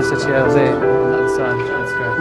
want to sit here or there on the other side? That's great.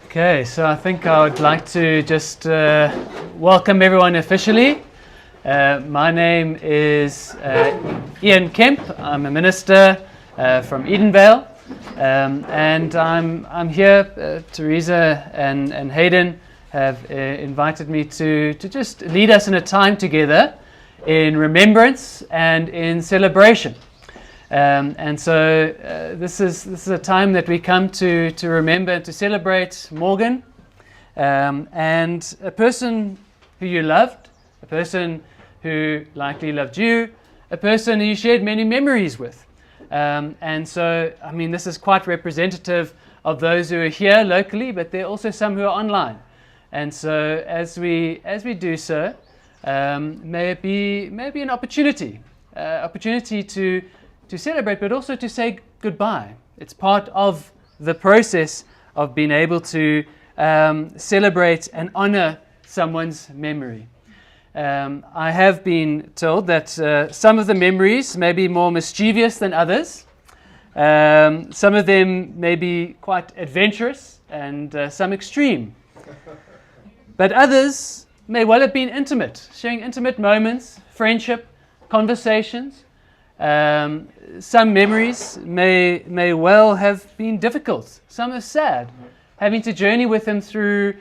Okay, so I think I would like to just welcome everyone officially. My name is Ian Kemp. I'm a minister from Edenvale, and I'm here. Teresa and Hayden have invited me to just lead us in a time together in remembrance and in celebration. And so this is a time that we come to remember and to celebrate Morgan, and a person who you loved, a person who likely loved you, a person who you shared many memories with. And so, I mean, this is quite representative of those who are here locally, but there are also some who are online. And so as we do so, may it be an opportunity to celebrate, but also to say goodbye. It's part of the process of being able to celebrate and honor someone's memory. I have been told that some of the memories may be more mischievous than others. Some of them may be quite adventurous and some extreme. But others may well have been intimate, sharing intimate moments, friendship, conversations. Some memories may well have been difficult. Some are sad, having to journey with him through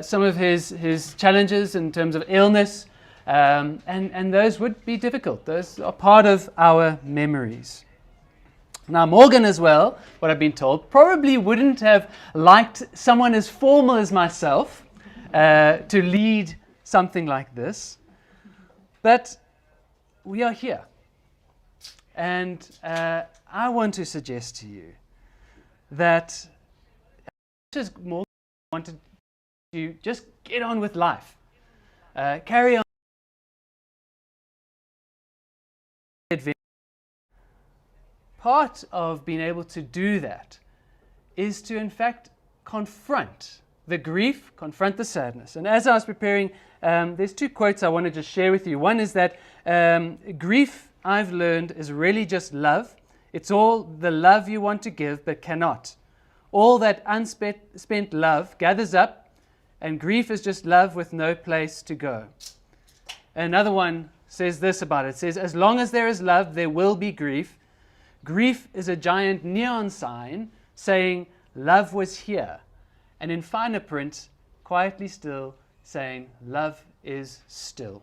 some of his challenges in terms of illness, and those would be difficult. Those are part of our memories. Now, Morgan as well, what I've been told, probably wouldn't have liked someone as formal as myself to lead something like this, but we are here. And I want to suggest to you that as Morgan wanted to just get on with life, carry on. Part of being able to do that is to, in fact, confront the grief, confront the sadness. And as I was preparing, there's two quotes I want to just share with you. One is that grief, I've learned, is really just love. It's all the love you want to give but cannot. All that unspent love gathers up, and grief is just love with no place to go. Another one says this about it. It says, as long as there is love, there will be grief. Grief is a giant neon sign saying, love was here. And in finer print, quietly still, saying, love is still.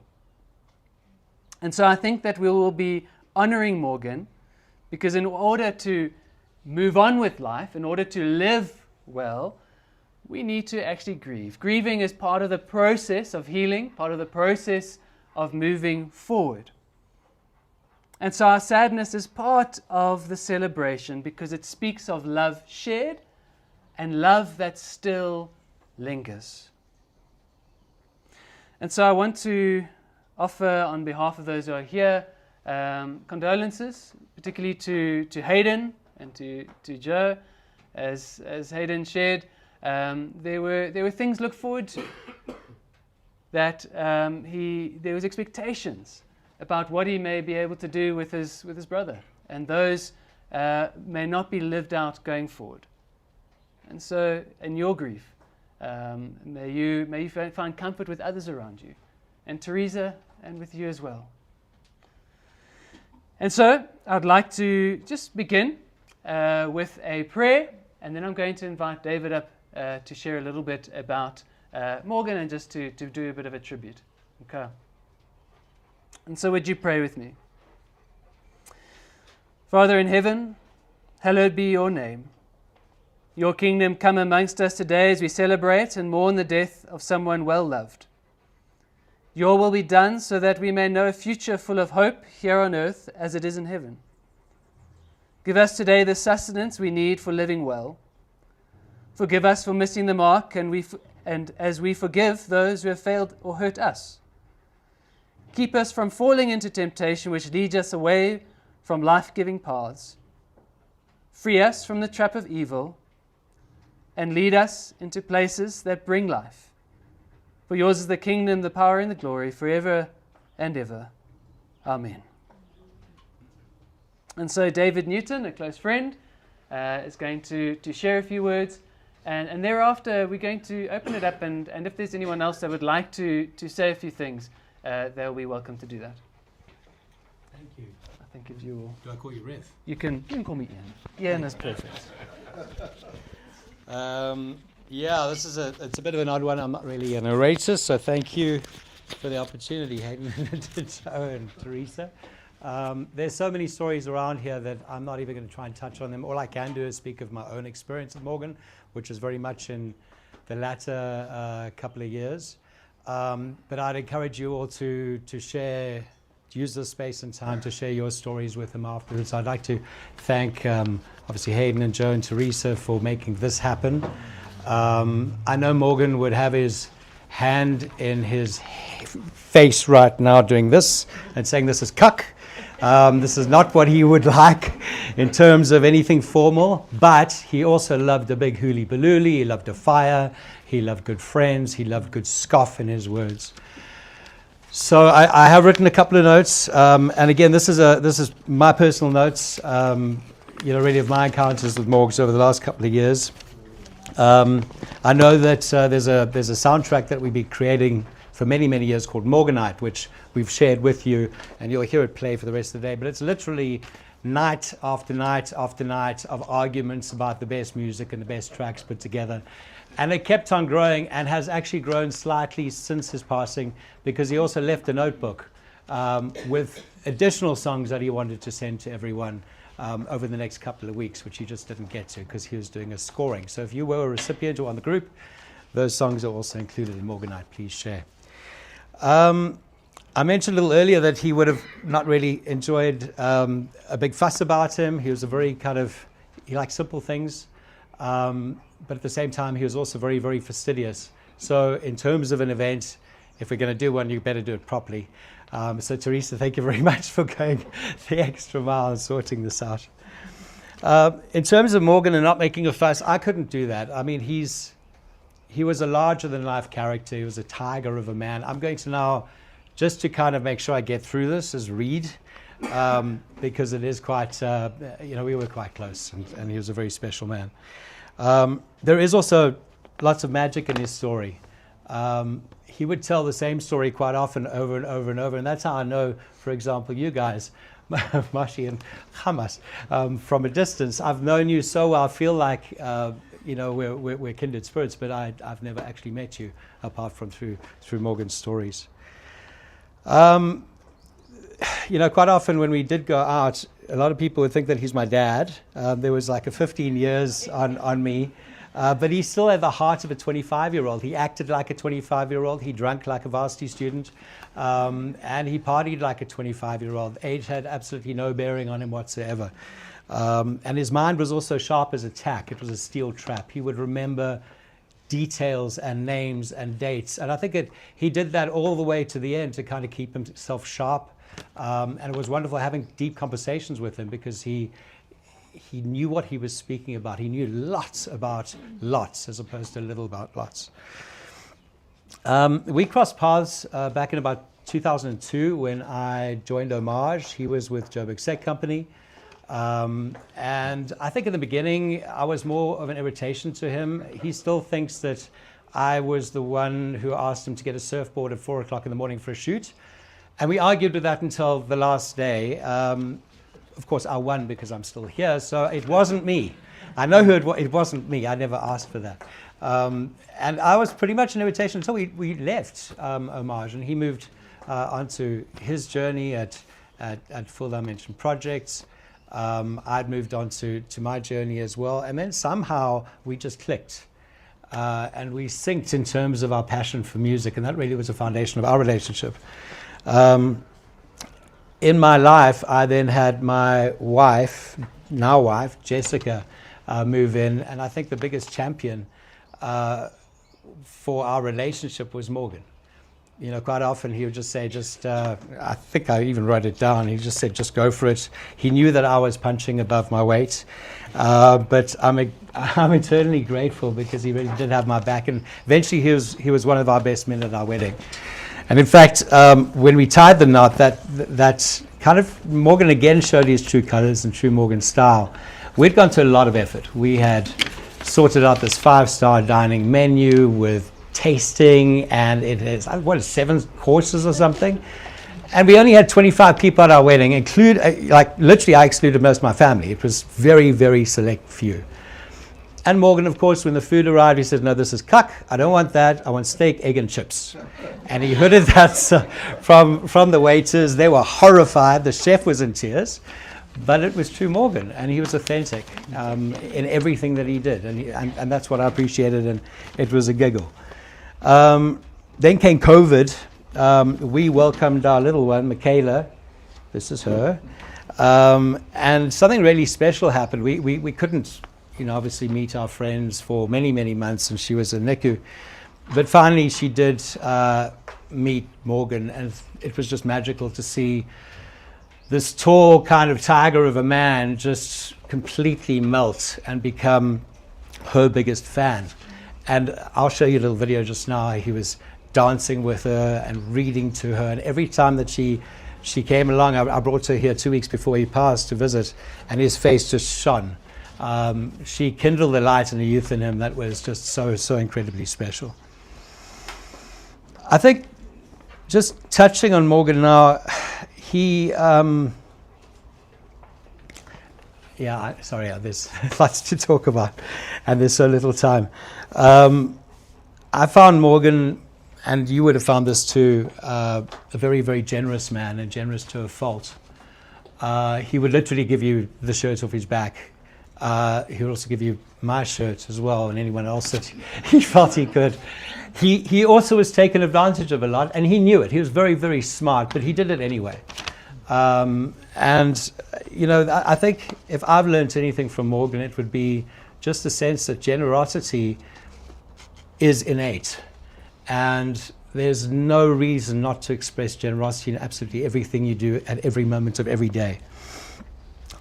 And so I think that we will be honoring Morgan, because in order to move on with life, in order to live well, we need to actually grieve. Grieving is part of the process of healing, part of the process of moving forward. And so our sadness is part of the celebration because it speaks of love shared and love that still lingers. And so I want to offer, on behalf of those who are here, condolences, particularly to Hayden and to Joe. As Hayden shared, there were things to look forward to. That there was expectations about what he may be able to do with his brother, and those may not be lived out going forward. And so, in your grief, may you find comfort with others around you, and Teresa, and with you as well. And so, I'd like to just begin with a prayer, and then I'm going to invite David up to share a little bit about Morgan and just to do a bit of a tribute. Okay. And so, would you pray with me? Father in heaven, hallowed be your name. Your kingdom come amongst us today as we celebrate and mourn the death of someone well loved. Your will be done so that we may know a future full of hope here on earth as it is in heaven. Give us today the sustenance we need for living well. Forgive us for missing the mark, and as we forgive those who have failed or hurt us. Keep us from falling into temptation which leads us away from life-giving paths. Free us from the trap of evil, and lead us into places that bring life. For yours is the kingdom, the power, and the glory, forever and ever. Amen. And so David Newton, a close friend, is going to share a few words, and thereafter we're going to open it up, and if there's anyone else that would like to say a few things, they'll be welcome to do that. Thank you. I think if you will. Do I call you Rev? You can call me Ian. Ian is perfect. It's a bit of an odd one. I'm not really a narrator, so thank you for the opportunity, Hayden, Joe and Teresa. There's so many stories around here that I'm not even going to try and touch on them. All I can do is speak of my own experience with Morgan, which is very much in the latter couple of years. But I'd encourage you all to share, to use this space and time to share your stories with him afterwards. I'd like to thank obviously Hayden and Joe and Teresa for making this happen. I know Morgan would have his hand in his face right now doing this and saying this is cuck. This is not what he would like in terms of anything formal, but he also loved a big hooly balooly, he loved a fire, he loved good friends, he loved good scoff in his words. So I have written a couple of notes, and again, this is my personal notes, really of my encounters with Morgs over the last couple of years. I know that there's a soundtrack that we've been creating for many, many years called Morganite, which we've shared with you, and you'll hear it play for the rest of the day. But it's literally night after night after night of arguments about the best music and the best tracks put together. And it kept on growing and has actually grown slightly since his passing, because he also left a notebook with additional songs that he wanted to send to everyone over the next couple of weeks, which he just didn't get to because he was doing a scoring. So if you were a recipient or on the group, those songs are also included in Morganite. Please share. I mentioned a little earlier that he would have not really enjoyed a big fuss about him. He was a very he liked simple things, but at the same time, he was also very, very fastidious. So in terms of an event, if we're going to do one, you better do it properly. So Teresa, thank you very much for going the extra mile and sorting this out. In terms of Morgan and not making a fuss, I couldn't do that. I mean, he was a larger-than-life character. He was a tiger of a man. I'm going to now, just to kind of make sure I get through this, is read, because it is quite, we were quite close, and he was a very special man. There is also lots of magic in his story. He would tell the same story quite often over and over and over, and that's how I know, for example, you guys, Mashi and Hamas, from a distance. I've known you so well. I feel like we're kindred spirits, but I've never actually met you apart from through Morgan's stories. Quite often when we did go out, a lot of people would think that he's my dad. There was like a 15 years on me. But he still had the heart of a 25-year-old. He acted like a 25-year-old. He drank like a varsity student. And he partied like a 25-year-old. Age had absolutely no bearing on him whatsoever. And his mind was also sharp as a tack. It was a steel trap. He would remember details and names and dates. And I think he did that all the way to the end to kind of keep himself sharp. And it was wonderful having deep conversations with him, because he knew what he was speaking about. He knew lots about lots as opposed to little about lots. We crossed paths back in about 2002 when I joined Homage. He was with Joburg Sec Company. And I think in the beginning, I was more of an irritation to him. He still thinks that I was the one who asked him to get a surfboard at 4 o'clock in the morning for a shoot. And we argued with that until the last day. Of course, I won because I'm still here, so it wasn't me. I know who it wasn't me. I never asked for that. And I was pretty much an irritation until we left Homage, and he moved onto his journey at Full Dimension Projects. I'd moved on to my journey as well, and then somehow we just clicked, and we synced in terms of our passion for music, and that really was the foundation of our relationship. In my life, I then had my wife, now wife, Jessica, move in, and I think the biggest champion for our relationship was Morgan. You know, quite often he would just say, I think I even wrote it down. He just said, just go for it. He knew that I was punching above my weight. But I'm eternally grateful because he really did have my back. And eventually he was one of our best men at our wedding. And in fact, when we tied the knot, that kind of, Morgan again showed his true colors and true Morgan style. We'd gone to a lot of effort. We had sorted out this 5-star dining menu with tasting, and it is, 7 courses or something, and we only had 25 people at our wedding, literally I excluded most of my family. It was very, very select few. And Morgan, of course, when the food arrived, he said, no, this is cuck, I don't want that, I want steak, egg and chips. And he heard that from the waiters. They were horrified. The chef was in tears, but it was true Morgan, and he was authentic in everything that he did, and that's what I appreciated, and it was a giggle. Then came COVID. We welcomed our little one, Michaela. This is her. And something really special happened. We couldn't, obviously meet our friends for many, many months, and she was a NICU. But finally she did meet Morgan, and it was just magical to see this tall kind of tiger of a man just completely melt and become her biggest fan. And I'll show you a little video just now. He was dancing with her and reading to her. And every time that she came along, I brought her here 2 weeks before he passed to visit, and his face just shone. She kindled the light and the youth in him that was just so incredibly special. I think just touching on Morgan now, he... there's lots to talk about, and there's so little time. I found Morgan, and you would have found this too, a very, very generous man, and generous to a fault. He would literally give you the shirt off his back. He would also give you my shirt as well, and anyone else that he felt he could. He also was taken advantage of a lot, and he knew it. He was very, very smart, but he did it anyway. I think if I've learned anything from Morgan, it would be just the sense that generosity is innate, and there's no reason not to express generosity in absolutely everything you do at every moment of every day.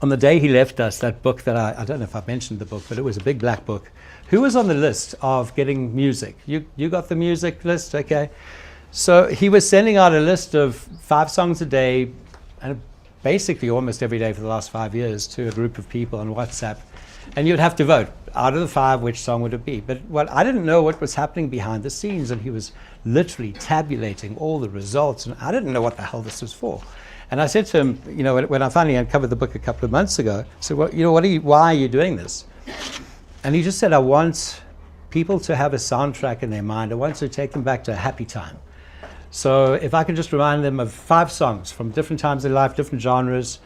On the day he left us, that book that I don't know if I've mentioned the book, but it was a big black book. Who was on the list of getting music? You got the music list, okay? So he was sending out a list of 5 songs a day, and basically almost every day for the last 5 years, to a group of people on WhatsApp. And you'd have to vote out of the 5 which song would it be. But I didn't know what was happening behind the scenes, and he was literally tabulating all the results, and I didn't know what the hell this was for. And I said to him, when I finally uncovered the book a couple of months ago, I said, why are you doing this? And he just said, I want people to have a soundtrack in their mind. I want to take them back to a happy time. So if I can just remind them of 5 songs from different times in life, different genres,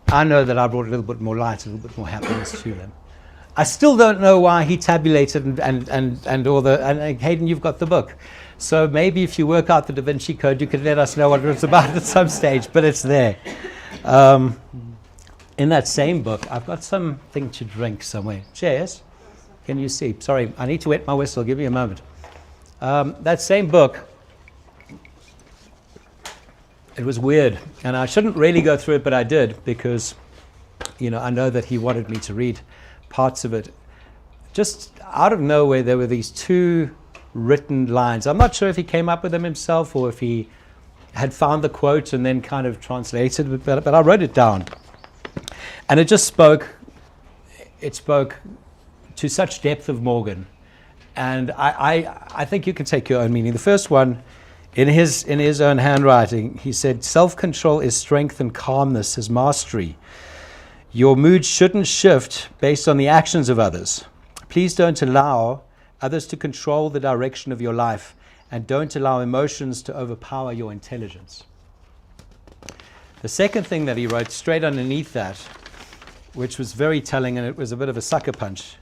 I know that I brought a little bit more light, a little bit more happiness to them. I still don't know why he tabulated and all the, and Hayden, you've got the book. So maybe if you work out the Da Vinci Code, you could let us know what it was about at some stage, but it's there. In that same book, I've got something to drink somewhere. Cheers. Can you see? Sorry, I need to wet my whistle. Give me a moment. That same book, it was weird, and I shouldn't really go through it, but I did, because I know that he wanted me to read parts of it. Just out of nowhere, there were these 2 written lines. I'm not sure if he came up with them himself or if he had found the quote and then kind of translated it, but I wrote it down. And it spoke to such depth of Morgan. And I think you can take your own meaning. The first one, in his own handwriting, he said, self-control is strength and calmness is mastery. Your mood shouldn't shift based on the actions of others. Please don't allow others to control the direction of your life, and don't allow emotions to overpower your intelligence. The second thing that he wrote straight underneath that, which was very telling, and it was a bit of a sucker punch,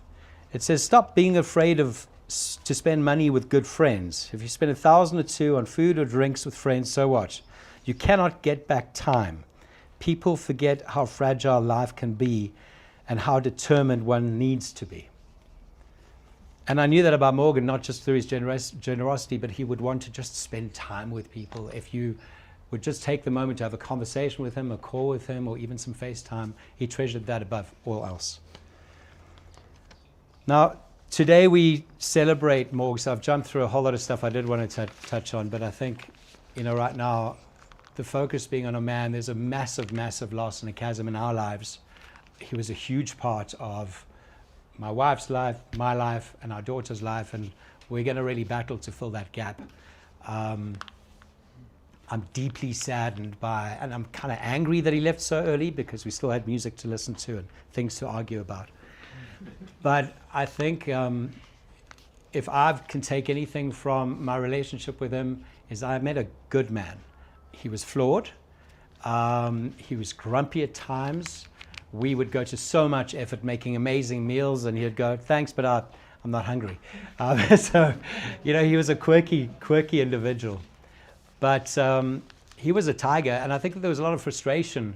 it says, stop being afraid to spend money with good friends. If you spend $1,000 or $2,000 on food or drinks with friends, so what? You cannot get back time. People forget how fragile life can be and how determined one needs to be. And I knew that about Morgan, not just through his generosity, but he would want to just spend time with people. If you would just take the moment to have a conversation with him, a call with him, or even some FaceTime, he treasured that above all else. Now, today we celebrate Morgs. I've jumped through a whole lot of stuff I did want to touch on, but I think, right now, the focus being on a man, there's a massive, massive loss and a chasm in our lives. He was a huge part of my wife's life, my life, and our daughter's life, and we're going to really battle to fill that gap. I'm deeply saddened by, and I'm kind of angry that he left so early, because we still had music to listen to and things to argue about. But I think if I can take anything from my relationship with him, is I met a good man. He was flawed. He was grumpy at times. We would go to so much effort making amazing meals, and he'd go, thanks, but I'm not hungry. So, he was a quirky individual. But he was a tiger, and I think that there was a lot of frustration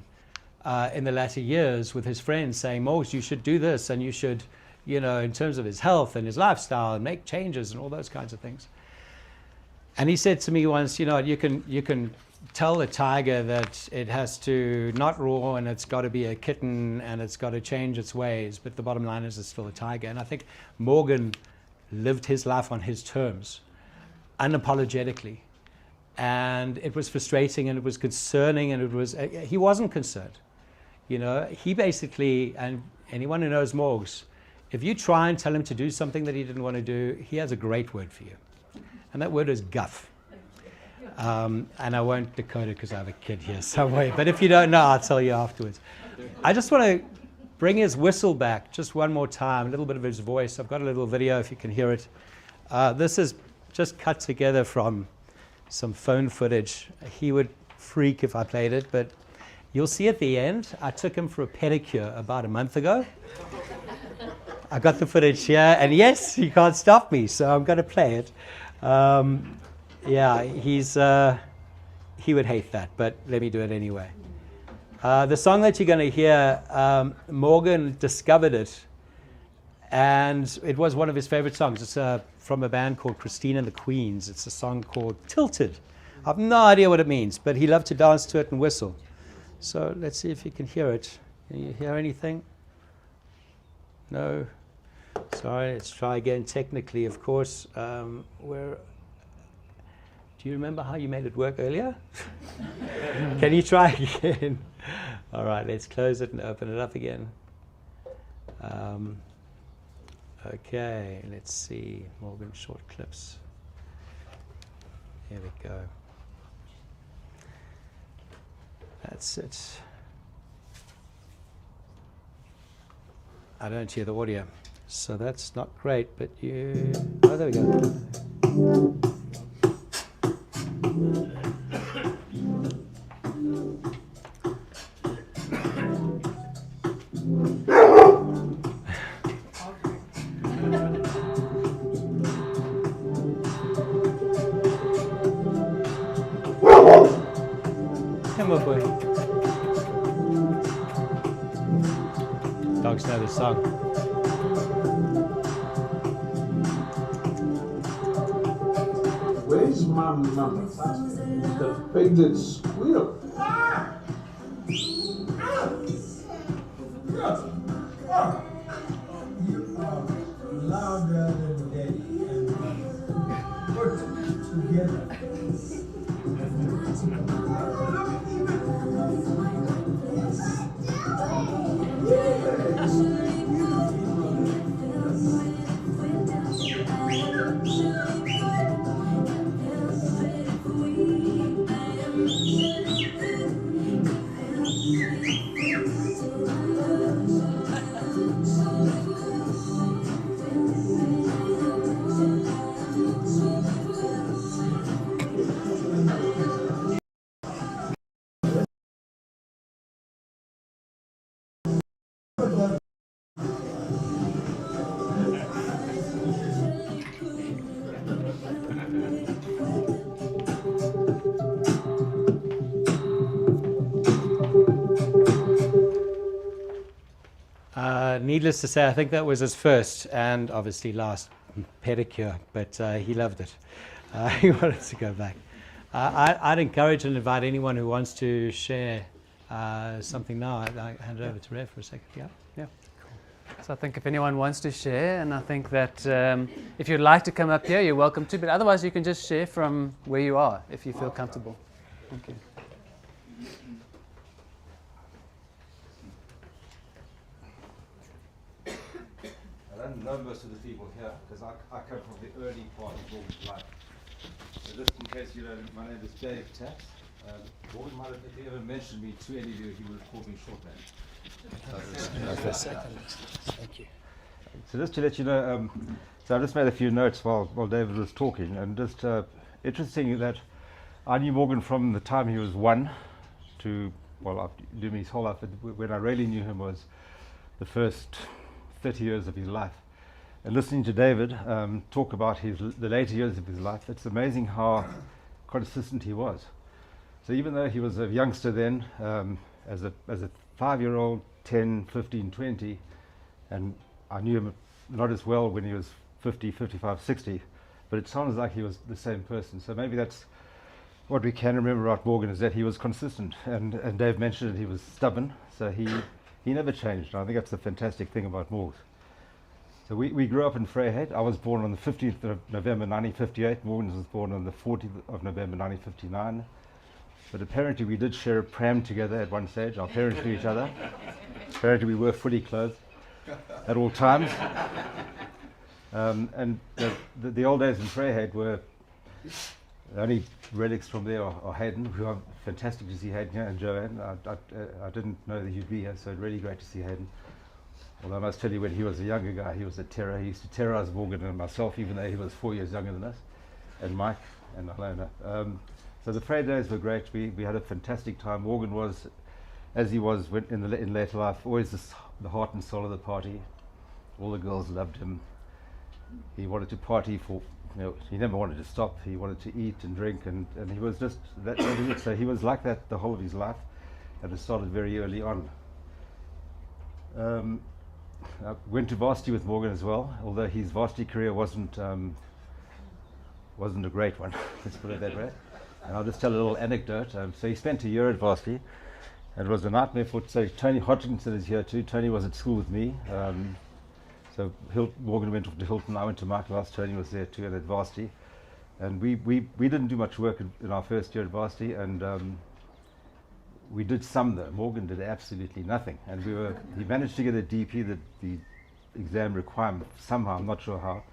in the latter years with his friends saying, Morgs, you should do this, and you should, in terms of his health and his lifestyle, and make changes and all those kinds of things. And he said to me once, you can tell the tiger that it has to not roar, and it's got to be a kitten, and it's got to change its ways, but the bottom line is it's still a tiger. And I think Morgan lived his life on his terms, unapologetically. And it was frustrating, and it was concerning, and he wasn't concerned. He basically, and anyone who knows Morgs, if you try and tell him to do something that he didn't want to do, he has a great word for you. And that word is guff. And I won't decode it because I have a kid here somewhere. But if you don't know, I'll tell you afterwards. I just want to bring his whistle back just one more time, a little bit of his voice. I've got a little video if you can hear it. This is just cut together from some phone footage. He would freak if I played it, but you'll see at the end, I took him for a pedicure about a month ago. I got the footage here, and yes, he can't stop me, so I'm going to play it. Yeah, he would hate that, but let me do it anyway. The song that you're going to hear, Morgan discovered it, and it was one of his favorite songs. It's from a band called Christine and the Queens. It's a song called Tilted. I have no idea what it means, but he loved to dance to it and whistle. So let's see if you can hear it. Can you hear anything? No? Sorry, let's try again technically, of course. Do you remember how you made it work earlier? Can you try again? All right, let's close it and open it up again. Okay, let's see. Morgan short clips. Here we go. That's it. I don't hear the audio, so that's not great, but you... Oh, there we go. Come on, boy. Dogs know this song. Where's my mama? The painted squeal. You are louder than daddy, and work together. Needless to say, I think that was his first and obviously last pedicure, but he loved it. He wanted to go back. I'd encourage and invite anyone who wants to share something now. I hand it over to Rev for a second. Yeah. Yeah. So I think if anyone wants to share, and I think that if you'd like to come up here, you're welcome to, but otherwise you can just share from where you are if you feel comfortable. Thank you. I don't know most of the people here because I come from the early part of Morgan's life. So just in case you don't, my name is Dave Taps. Morgan might have, if he ever mentioned me to any of you, he would have called me Shortman. Thank you. So just to let you know, so I just made a few notes while David was talking, and just interesting that I knew Morgan from the time he was 1 to, well, after doing his whole life, but when I really knew him was the first 30 years of his life. And listening to David talk about the later years of his life, it's amazing how consistent he was. So even though he was a youngster then, as a 5-year-old, 10, 15, 20, and I knew him not as well when he was 50, 55, 60, but it sounds like he was the same person. So maybe that's what we can remember about Morgan, is that he was consistent. And Dave mentioned it, he was stubborn, so he never changed. And I think that's the fantastic thing about Morgan. So we grew up in Vryheid. I was born on the 15th of November 1958. Morgan was born on the 14th of November 1959. But apparently we did share a pram together at one stage. Our parents knew each other. Apparently we were fully clothed at all times. And the old days in Vryheid were, the only relics from there are Hayden, who are fantastic to see Hayden here, and Joanne. I didn't know that he'd be here, so it's really great to see Hayden. Although I must tell you, when he was a younger guy, he was a terror. He used to terrorize Morgan and myself, even though he was 4 years younger than us, and Mike and Alona. So the Vryheid days were great. We had a fantastic time. Morgan was, as he was in later life, always the heart and soul of the party. All the girls loved him. He wanted to party he never wanted to stop. He wanted to eat and drink, and he was just that. So he was like that the whole of his life, and it started very early on. I went to varsity with Morgan as well, although his varsity career wasn't a great one. Let's put it that way. And I'll just tell a little anecdote. So he spent a year at varsity, and it was a nightmare for. So Tony Hodgkinson is here too. Tony was at school with me. So Morgan went off to Hilton, I went to Michaelhouse, Tony was there too, and at varsity. And we didn't do much work in our first year at varsity, and we did some though. Morgan did absolutely nothing. And he managed to get a DP, the exam requirement, somehow, I'm not sure how.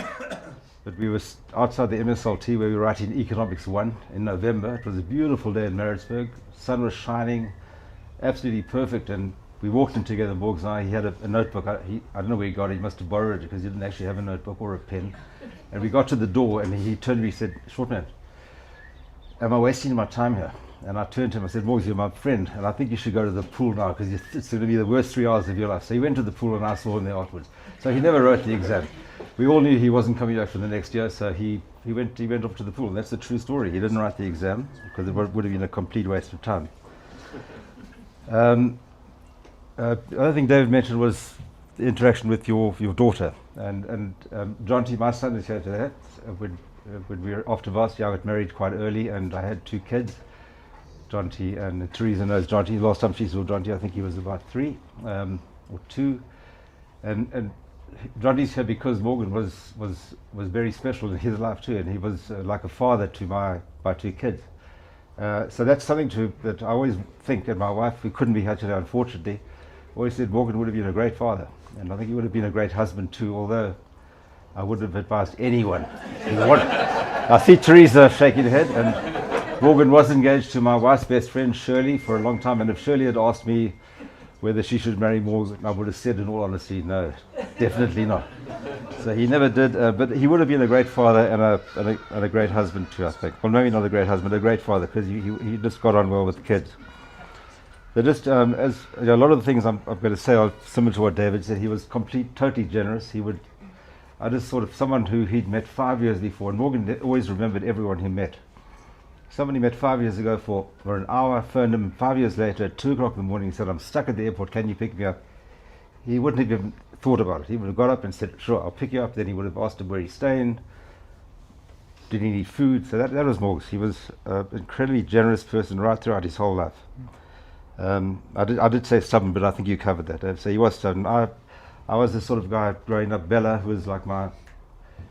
But we were outside the MSLT where we were writing Economics 1 in November. It was a beautiful day in Maritzburg, sun was shining, absolutely perfect, and we walked in together, Morgan and I. He had a notebook. I don't know where he got it. He must have borrowed it because he didn't actually have a notebook or a pen. And we got to the door, and he turned to me and said, "Shortman, am I wasting my time here?" And I turned to him. I said, "Morgan, you're my friend, and I think you should go to the pool now because it's going to be the worst 3 hours of your life." So he went to the pool, and I saw him there afterwards. So he never wrote the exam. We all knew he wasn't coming back for the next year, so he went off to the pool. And that's the true story. He didn't write the exam because it would have been a complete waste of time. The other thing David mentioned was the interaction with your daughter, and John T, my son, is here today. When we were after varsity, I got married quite early, and I had 2 kids, John T, and Teresa knows John T. Last time she saw John T, I think he was about 3 or 2, and John T's here because Morgan was very special in his life too, and he was like a father to my 2 kids. So that's something that I always think, and my wife, who couldn't be here today unfortunately, always said Morgan would have been a great father, and I think he would have been a great husband too, although I wouldn't have advised anyone. I see Teresa shaking her head, and Morgan was engaged to my wife's best friend Shirley for a long time, and if Shirley had asked me whether she should marry Morgan, I would have said in all honesty, no, definitely not. So he never did, but he would have been a great father and a great husband too, I think. Well, maybe not a great husband, a great father, because he just got on well with the kids. But just as you know, a lot of the things I'm going to say are similar to what David said. He was totally generous. I just sort of someone who he'd met 5 years before, and Morgan always remembered everyone he met. Somebody met 5 years ago for an hour, phoned him 5 years later at 2 o'clock in the morning, he said, I'm stuck at the airport, can you pick me up? He wouldn't have even thought about it. He would have got up and said, sure, I'll pick you up. Then he would have asked him where he's staying. Did he need food? So that was Morgan. He was an incredibly generous person right throughout his whole life. I did say stubborn, but I think you covered that. So he was stubborn. I was the sort of guy growing up. Bella, who was like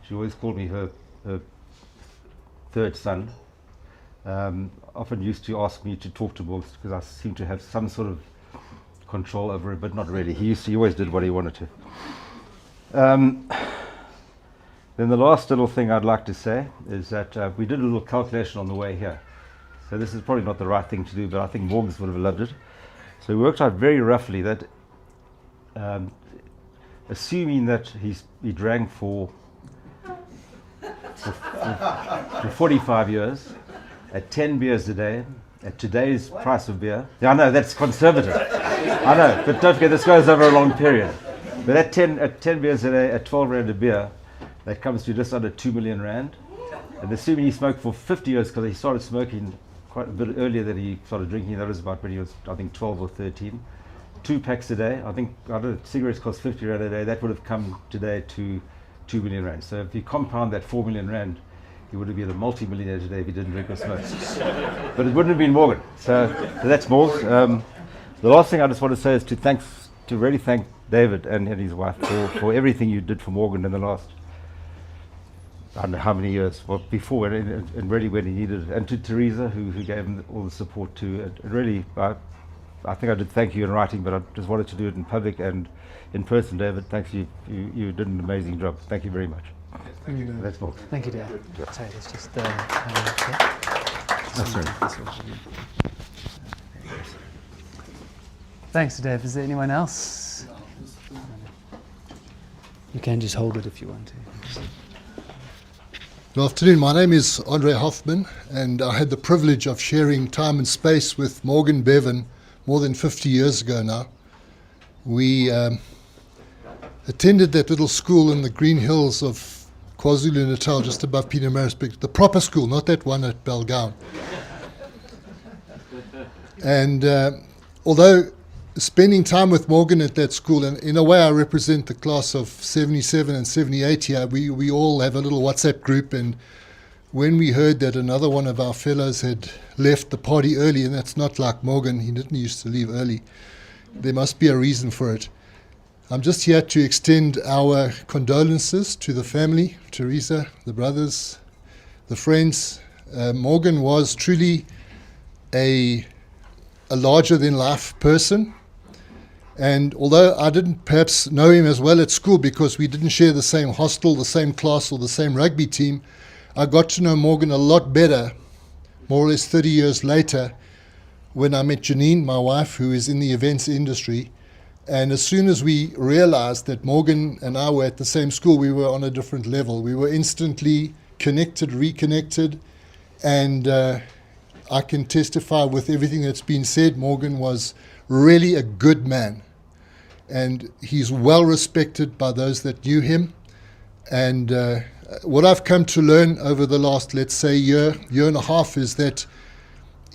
she always called me her third son, often used to ask me to talk to Morgan because I seemed to have some sort of control over it, but not really. He always did what he wanted to. Then the last little thing I'd like to say is that we did a little calculation on the way here. So this is probably not the right thing to do, but I think Morgan would have loved it. So we worked out very roughly that assuming that he drank for 45 years, at 10 beers a day, at today's price of beer. Yeah, I know, that's conservative. I know, but don't forget, this goes over a long period. But at 10 beers a day, at 12 rand a beer, that comes to just under 2 million rand. And assuming he smoked for 50 years, because he started smoking quite a bit earlier than he started drinking, that was about when he was, I think, 12 or 13. 2 packs a day, I don't know, cigarettes cost 50 rand a day, that would have come today to 2 million rand. So if you compound that 4 million rand, he would have been a multi-millionaire today if he didn't drink or smoke. But it wouldn't have been Morgan. So that's Morgan. The last thing I just want to say is to really thank David and his wife for everything you did for Morgan in the last, I don't know how many years, well, before and really when he needed it. And to Teresa, who gave him all the support too. And really, I think I did thank you in writing, but I just wanted to do it in public and in person. David, thanks. You did an amazing job. Thank you very much. Thank you, Dave. That's Morgan. Thank you, Dave. Sorry, it's just Thanks, Dave. Is there anyone else? You can just hold it if you want to. Good afternoon. My name is Andre Hoffman, and I had the privilege of sharing time and space with Morgan Bevan more than 50 years ago now. We attended that little school in the Green Hills of KwaZulu-Natal, just above Pietermaritzburg, the proper school, not that one at Belgaum. And although spending time with Morgan at that school, and in a way I represent the class of 77 and 78 here, we all have a little WhatsApp group, and when we heard that another one of our fellows had left the party early, and that's not like Morgan, he didn't used to leave early, there must be a reason for it. I'm just here to extend our condolences to the family, Teresa, the brothers, the friends. Morgan was truly a larger-than-life person. And although I didn't perhaps know him as well at school because we didn't share the same hostel, the same class, or the same rugby team, I got to know Morgan a lot better, more or less 30 years later, when I met Janine, my wife, who is in the events industry. And as soon as we realized that Morgan and I were at the same school, we were on a different level. We were instantly connected, reconnected, and I can testify with everything that's been said, Morgan was really a good man. And he's well respected by those that knew him. And what I've come to learn over the last, let's say, year and a half is that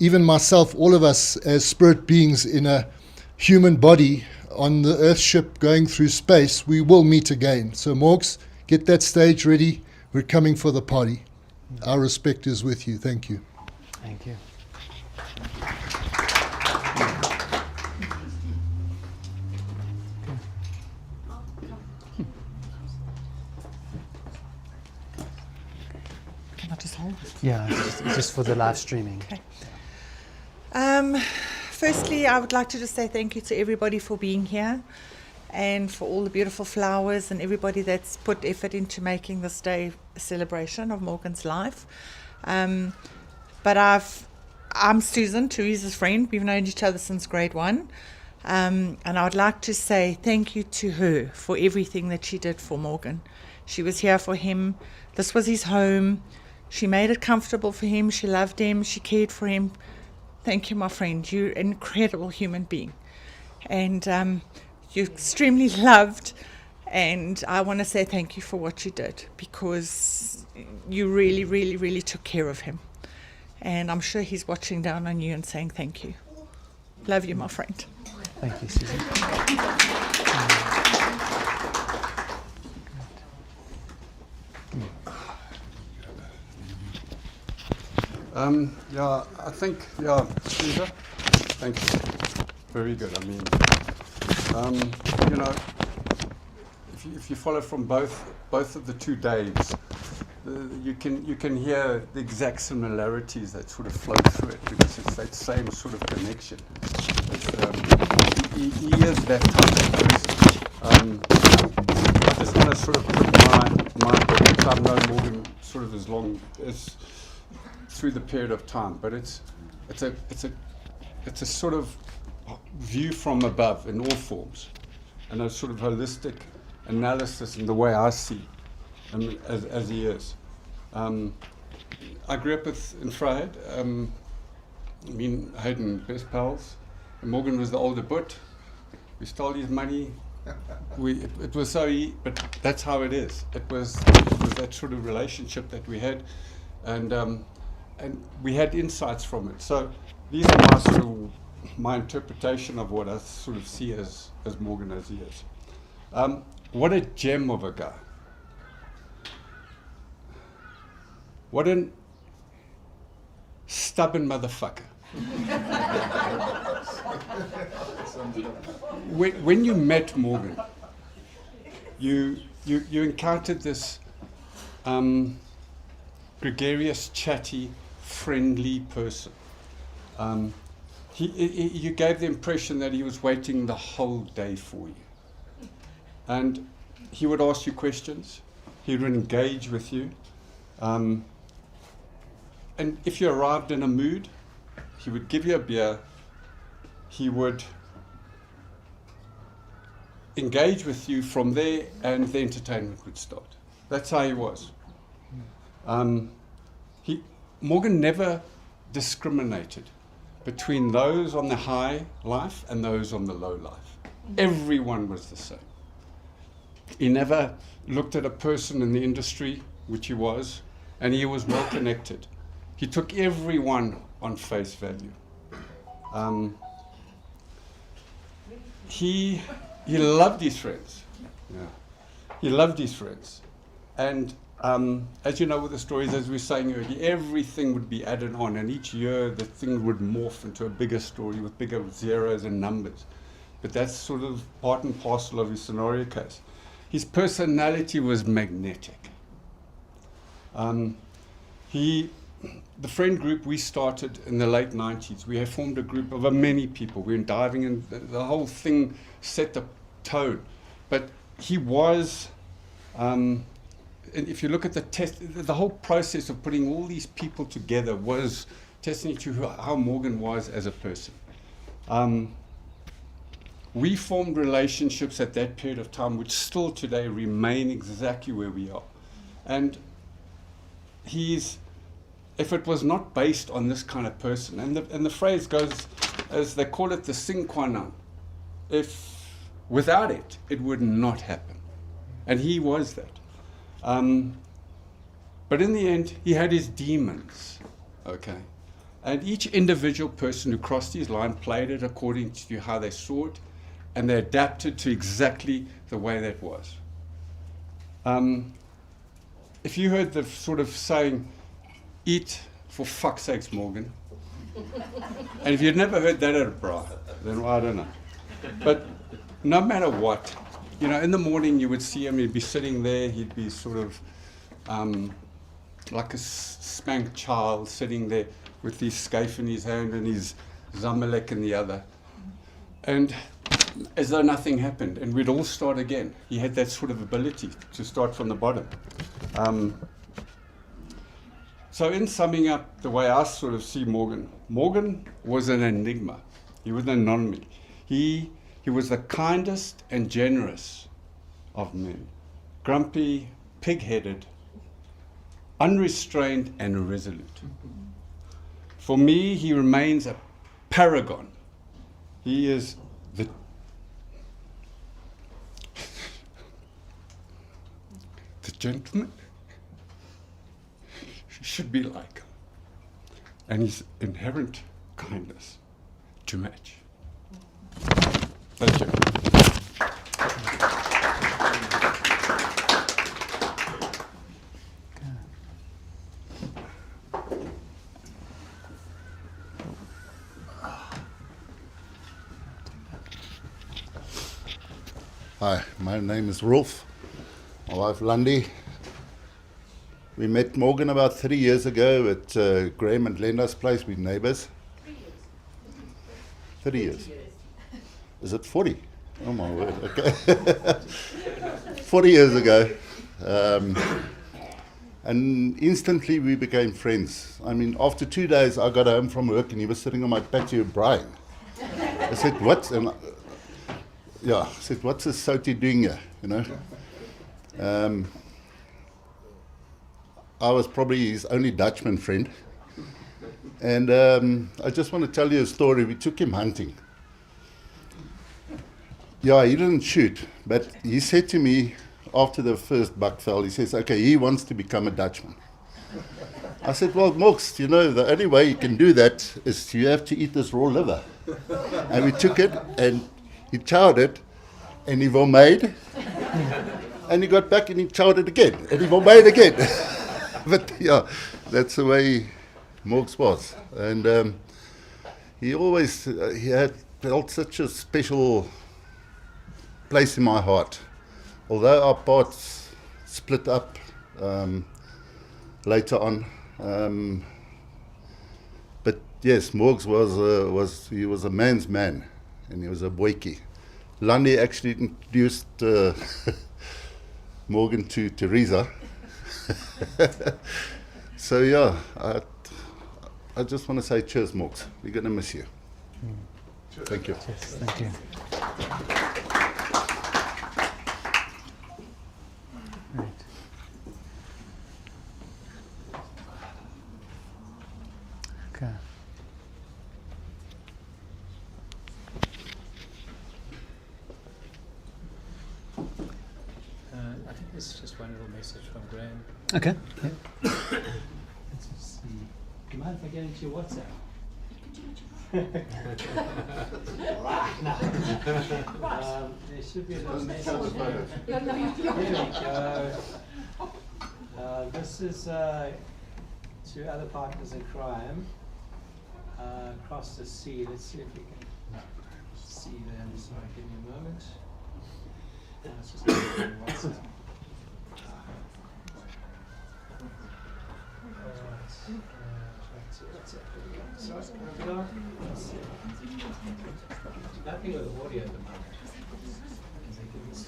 even myself, all of us as spirit beings in a human body on the Earth ship going through space, we will meet again. So Morgs, get that stage ready. We're coming for the party. Our respect is with you. Thank you. Thank you. Can I just hold it? Yeah, it's just for the live streaming. Okay. Firstly, I would like to just say thank you to everybody for being here. and for all the beautiful flowers and everybody that's put effort into making this day a celebration of Morgan's life. But I'm Susan, Teresa's friend. We've known each other since grade 1. And I would like to say thank you to her for everything that she did for Morgan. She was here for him. This was his home. She made it comfortable for him. She loved him. She cared for him. Thank you, my friend. You're an incredible human being. And you're extremely loved. And I want to say thank you for what you did, because you really, really, really took care of him. And I'm sure he's watching down on you and saying thank you. Love you, my friend. Thank you, Susan. Yeah, I think, Caesar, thank you. Very good. I mean, you know, if you follow from both of the 2 days, you can hear the exact similarities that sort of flow through it, because it's that same sort of connection. He is that type of person. I just want to sort of put my because I've known Morgan sort of as long as through the period of time, but it's a sort of view from above in all forms, and a sort of holistic analysis in the way I see him as he is. I grew up in Vryheid. Me and Hayden, best pals. And Morgan was the older but. We stole his money. It was so but that's how it is. It was that sort of relationship that we had, and we had insights from it. So these are my interpretation of what I sort of see as Morgan as he is. What a gem of a guy. What an stubborn motherfucker. When you met Morgan, you encountered this gregarious, chatty, friendly person. You gave the impression that he was waiting the whole day for you. And he would ask you questions. He would engage with you. And if you arrived in a mood, he would give you a beer. He would engage with you from there, and the entertainment would start. That's how he was. Morgan never discriminated between those on the high life and those on the low life. Everyone was the same. He never looked at a person in the industry, which he was, and he was well connected. He took everyone on face value. He loved his friends. Yeah. He loved his friends. And as you know with the stories, as we were saying earlier, everything would be added on, and each year the thing would morph into a bigger story with bigger zeros and numbers. But that's sort of part and parcel of his scenario case. His personality was magnetic. The friend group we started in the late 90s, we had formed a group of many people. We were diving in, the whole thing set the tone. But he was, and if you look at the whole process of putting all these people together was testing to how Morgan was as a person. We formed relationships at that period of time which still today remain exactly where we are. And if it was not based on this kind of person, and the phrase goes, as they call it, the sine qua non. If without it, it would not happen. And he was that. But in the end, he had his demons, okay? And each individual person who crossed his line played it according to how they saw it, and they adapted to exactly the way that was. If you heard the sort of saying, eat for fuck's sakes, Morgan. And if you'd never heard that at a bra, then I don't know. But no matter what, you know, in the morning you would see him, he'd be sitting there, he'd be sort of like a spanked child sitting there with his scaife in his hand and his zamalek in the other. And as though nothing happened, and we'd all start again. He had that sort of ability to start from the bottom. So in summing up the way I sort of see Morgan, Morgan was an enigma. He was an anomaly. He was the kindest and generous of men. Grumpy, pig-headed, unrestrained and irresolute. For me, he remains a paragon. He is the gentleman should be like him, and his inherent kindness to match. Thank you. Hi, my name is Rolf. My wife Lundy. We met Morgan about 3 years ago at Graham and Glen's place. We're neighbours. 3 years. Is it 40? Oh my word, okay. 40 years ago. And instantly we became friends. I mean, after 2 days I got home from work and he was sitting on my patio crying. I said, what? And I said, what's this Soti doing here, you know? I was probably his only Dutchman friend. And I just want to tell you a story. We took him hunting. Yeah, he didn't shoot, but he said to me after the first buck fell, he says, okay, he wants to become a Dutchman. I said, well, Mox, you know, the only way you can do that is you have to eat this raw liver. And we took it and he chowed it and he made. And he got back and he chowed it again and he made again. But yeah, that's the way Morgs was. And he always, he had felt such a special place in my heart. Although our paths split up later on. But yes, Morgs was a man's man and he was a boykie. Lundy actually introduced Morgan to Teresa. So yeah, I just want to say cheers, Morgs. We're going to miss you. Thank you. Yes, thank you. Right. Okay. I think this is just one little message from Graham. Okay. Yeah. Let's just see. Do you mind if I get into your WhatsApp? Right now. There should be a little message here. There we go. This is to other partners in crime across the sea. Let's see if we can see them. Sorry, give me a moment. It's just WhatsApp. Nothing with the audio at the moment. This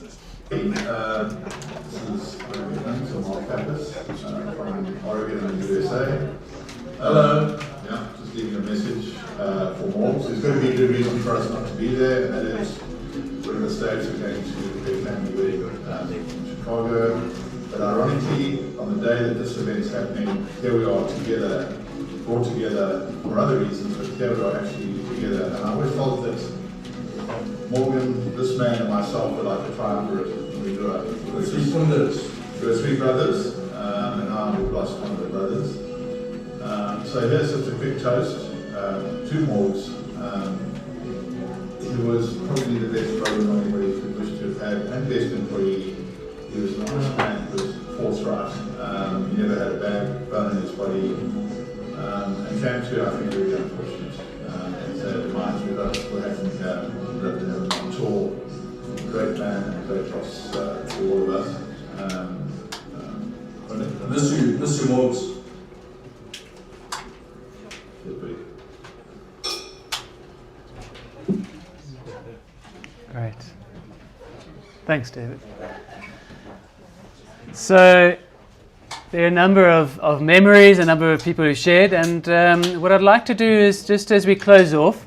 is Mark Pappas from Oregon and USA. Hello. Yeah, just leaving a message for Morgs. There's going to be a good reason for us not to be there, and that is we're in the States, we're going to a big family wedding in Chicago. But ironically, on the day that this event is happening, here we are together, brought together for other reasons, but here we are actually together. And I always felt that Morgan, this man, and myself were like a triumvirate when we grew up. We were three brothers, and now we've lost one of the brothers. So here's just a quick toast to Morgs. He was probably the best brother anybody could wish to have had, and best employee. He was an honest man, he was forthright. He never had a bad bone in his body. And came to, I think, very unfortunate. So it reminds me that we're having lived in a tall, great man and a great loss to all of us. Miss you, Morgs. Great. Thanks, David. So there are a number of memories, a number of people who shared, and what I'd like to do is, just as we close off,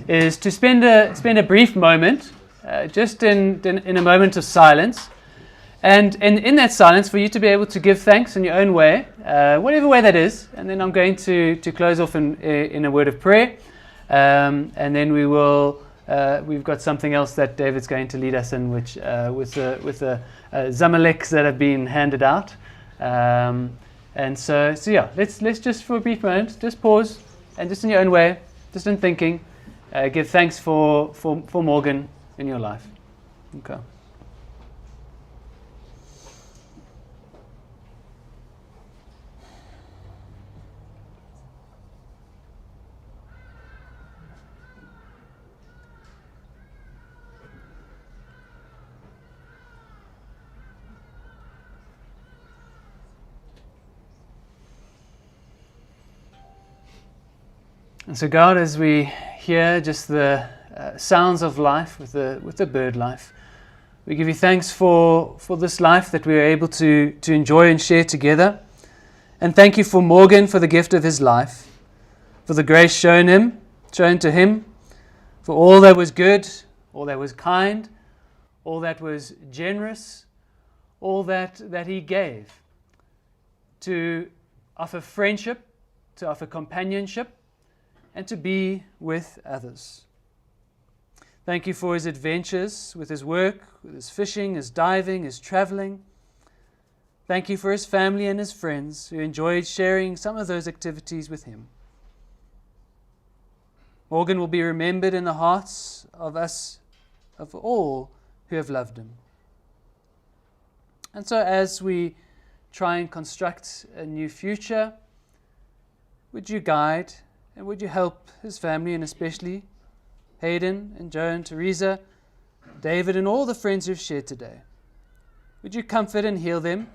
is to spend a brief moment, just in a moment of silence, and in that silence, for you to be able to give thanks in your own way, whatever way that is, and then I'm going to close off in a word of prayer, and then we will. We've got something else that David's going to lead us in, which with the Zamaleks that have been handed out, and so yeah, let's just for a brief moment, just pause, and just in your own way, just in thinking, give thanks for Morgan in your life. Okay. And so, God, as we hear just the sounds of life with the bird life, we give you thanks for this life that we are able to enjoy and share together. And thank you for Morgan, for the gift of his life, for the grace shown to him, for all that was good, all that was kind, all that was generous, all that he gave to offer friendship, to offer companionship, and to be with others. Thank you for his adventures with his work, with his fishing, his diving, his traveling. Thank you for his family and his friends who enjoyed sharing some of those activities with him. Morgan will be remembered in the hearts of us, of all who have loved him. And so as we try and construct a new future, would you guide and would you help his family, and especially Hayden and Joe and Teresa, David and all the friends who've shared today? Would you comfort and heal them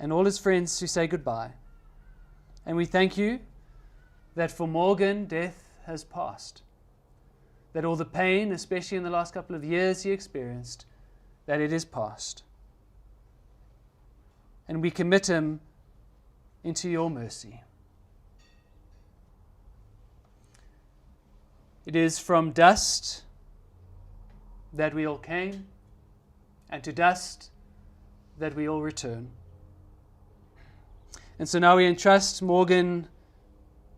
and all his friends who say goodbye? And we thank you that for Morgan, death has passed. That all the pain, especially in the last couple of years he experienced, that it is past. And we commit him into your mercy. It is from dust that we all came, and to dust that we all return. And so now we entrust Morgan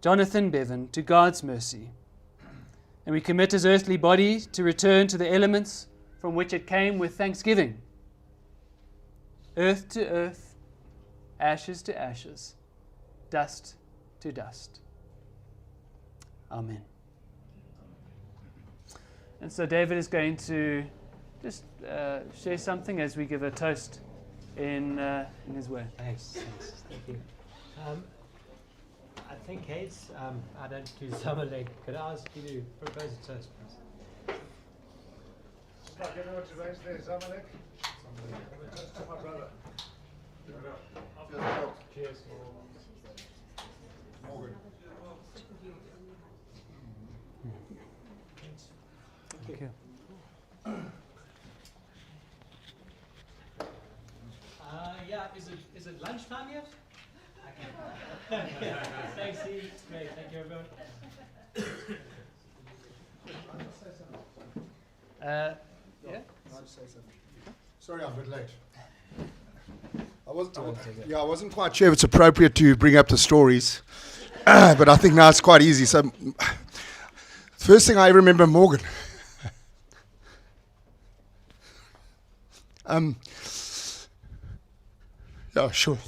Jonathan Bevan to God's mercy, and we commit his earthly body to return to the elements from which it came with thanksgiving. Earth to earth, ashes to ashes, dust to dust. Amen. And so David is going to just share something as we give a toast in his way. Thanks. Thank you. I think, Kate, I don't do Zamalek. Could I ask you to propose a toast, please? I don't know what to raise there, Zamalek. Toast to my brother. Cheers. Morgan. Thank you. Yeah, is it lunchtime yet? Okay. Thanks, Steve. Great. Thank you, everyone. Yeah? I'll say something. Sorry, I'm a bit late. I wasn't quite sure if it's appropriate to bring up the stories, but I think now it's quite easy. So, first thing I remember, Morgan. Yeah, sure.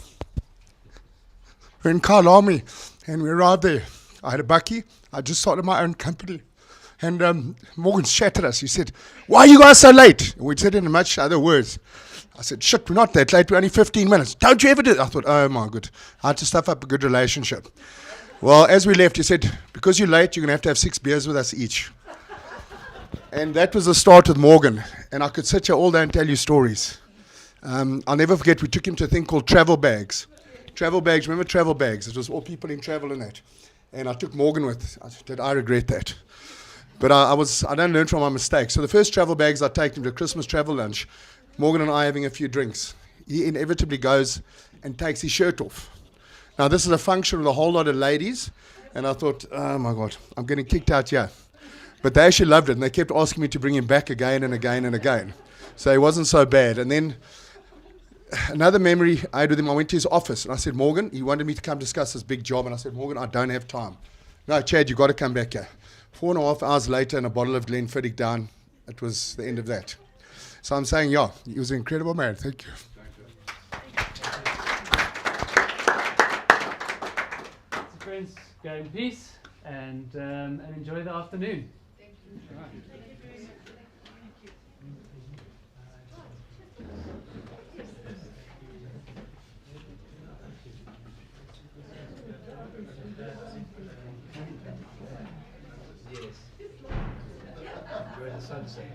We're in Carl Army, and we arrived there. I had a bakkie. I just started my own company. And Morgan chatted us. He said, "Why are you guys so late?" And we said in much other words. I said, "Shit, we're not that late. We're only 15 minutes. Don't you ever do it?" I thought, oh my good. I had to stuff up a good relationship. Well, as we left, he said, "Because you're late, you're going to have 6 beers with us each." And that was the start with Morgan. And I could sit here all day and tell you stories. I'll never forget, we took him to a thing called travel bags. travel bags. Remember travel bags? It was all people in travel and that. And I took Morgan with. Did I regret that? But I don't learn from my mistakes. So the first travel bags I take him to a Christmas travel lunch, Morgan and I having a few drinks. He inevitably goes and takes his shirt off. Now this is a function with a whole lot of ladies, and I thought, oh my God, I'm getting kicked out here. But they actually loved it, and they kept asking me to bring him back again and again and again. So it wasn't so bad. And then another memory I had with him, I went to his office, and I said, Morgan, he wanted me to come discuss this big job, and I said, Morgan, I don't have time. No, Chad, you've got to come back here. 4.5 hours later, and a bottle of Glen down. It was the end of that. So I'm saying, yeah, he was an incredible man. Thank you. So friends, go in peace and enjoy the afternoon. Thank you. Enjoy the sunset.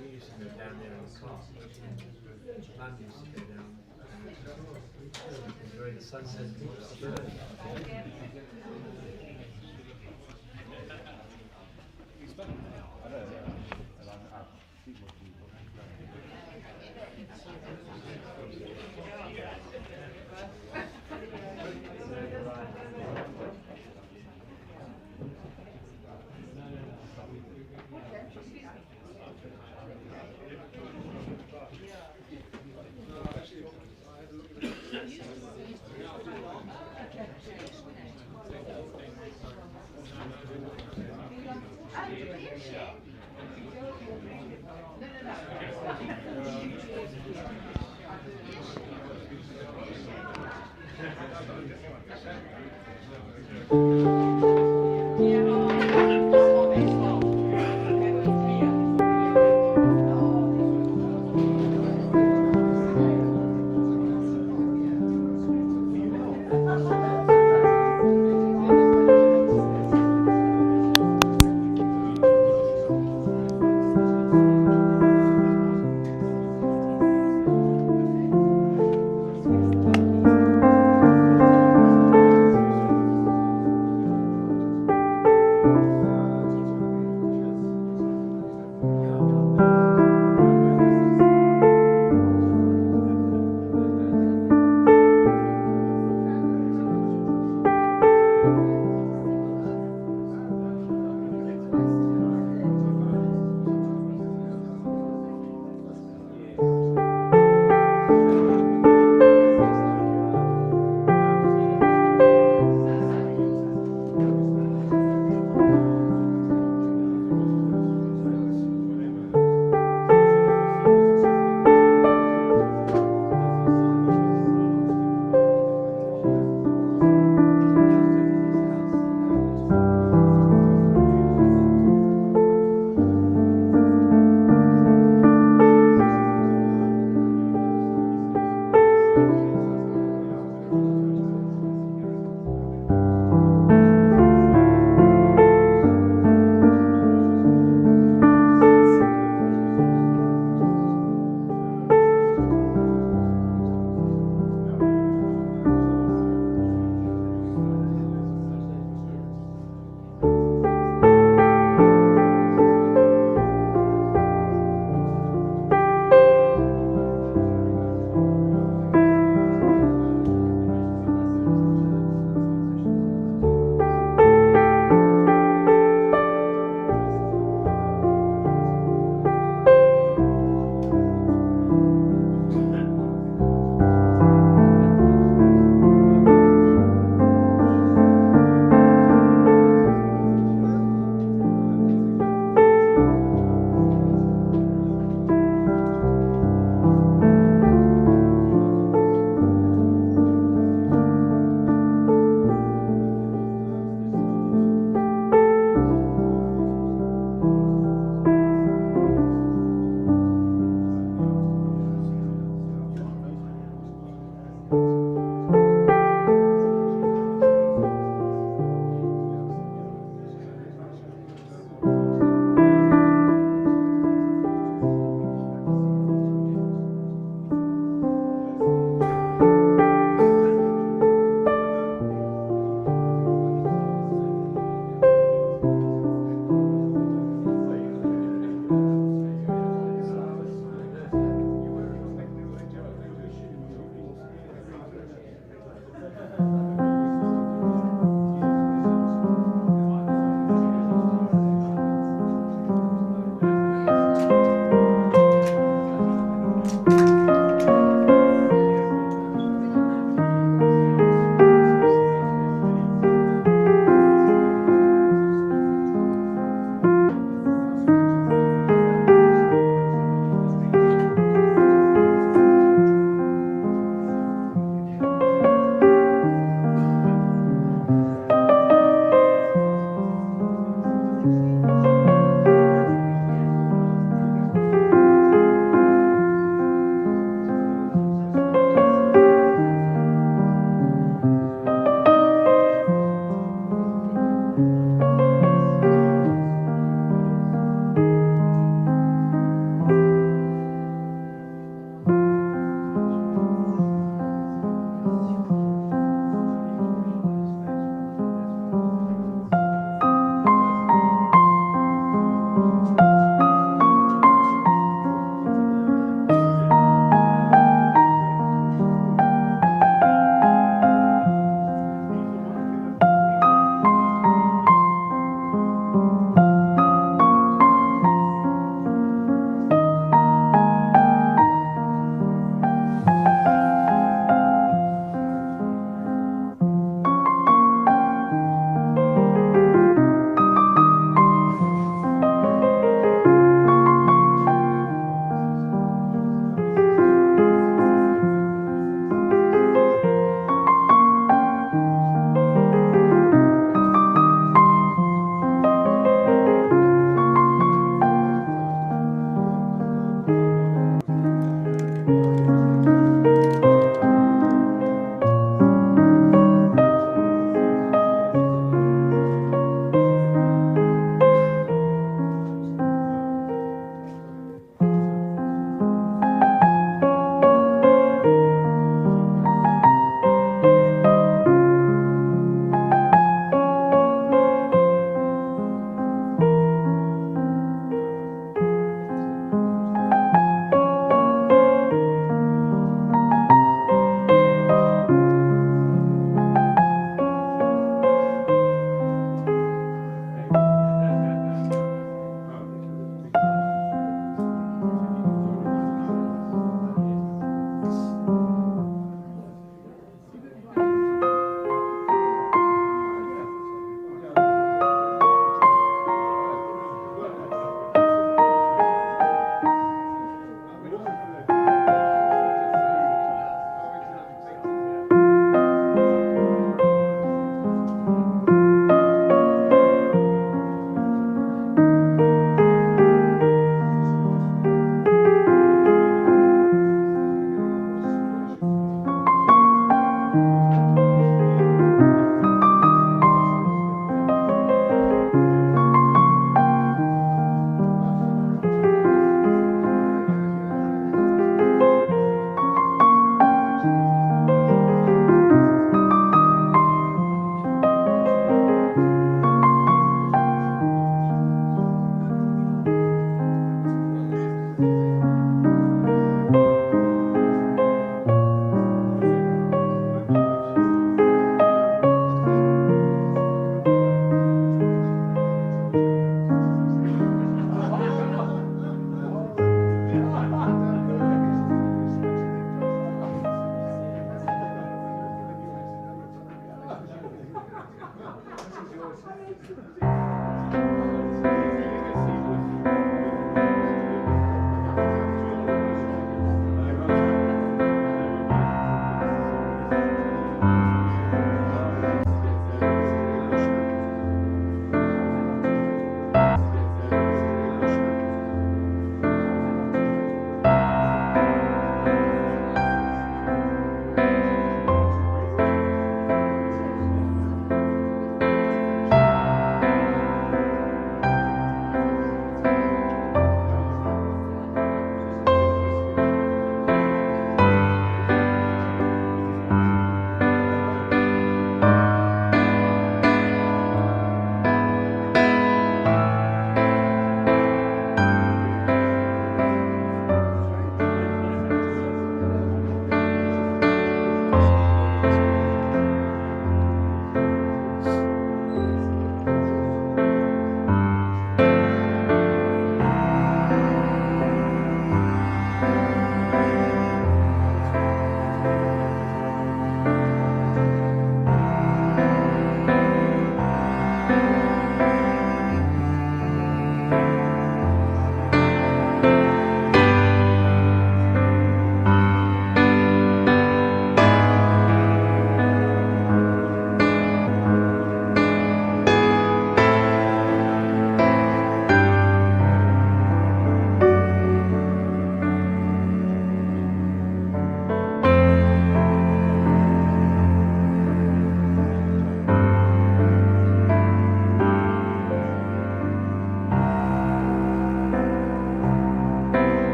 We used to go down there in the car. Mum used to go down. Enjoy the sunset and watch the birds.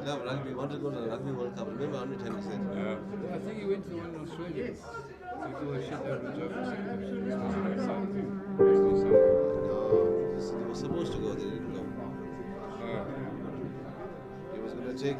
love rugby. He wanted to go to the Rugby World Cup. Remember how many times he said? Yeah. I think he went to the one in Australia. He do a shit out of the job. No, he was supposed to go. They didn't go. He was going to take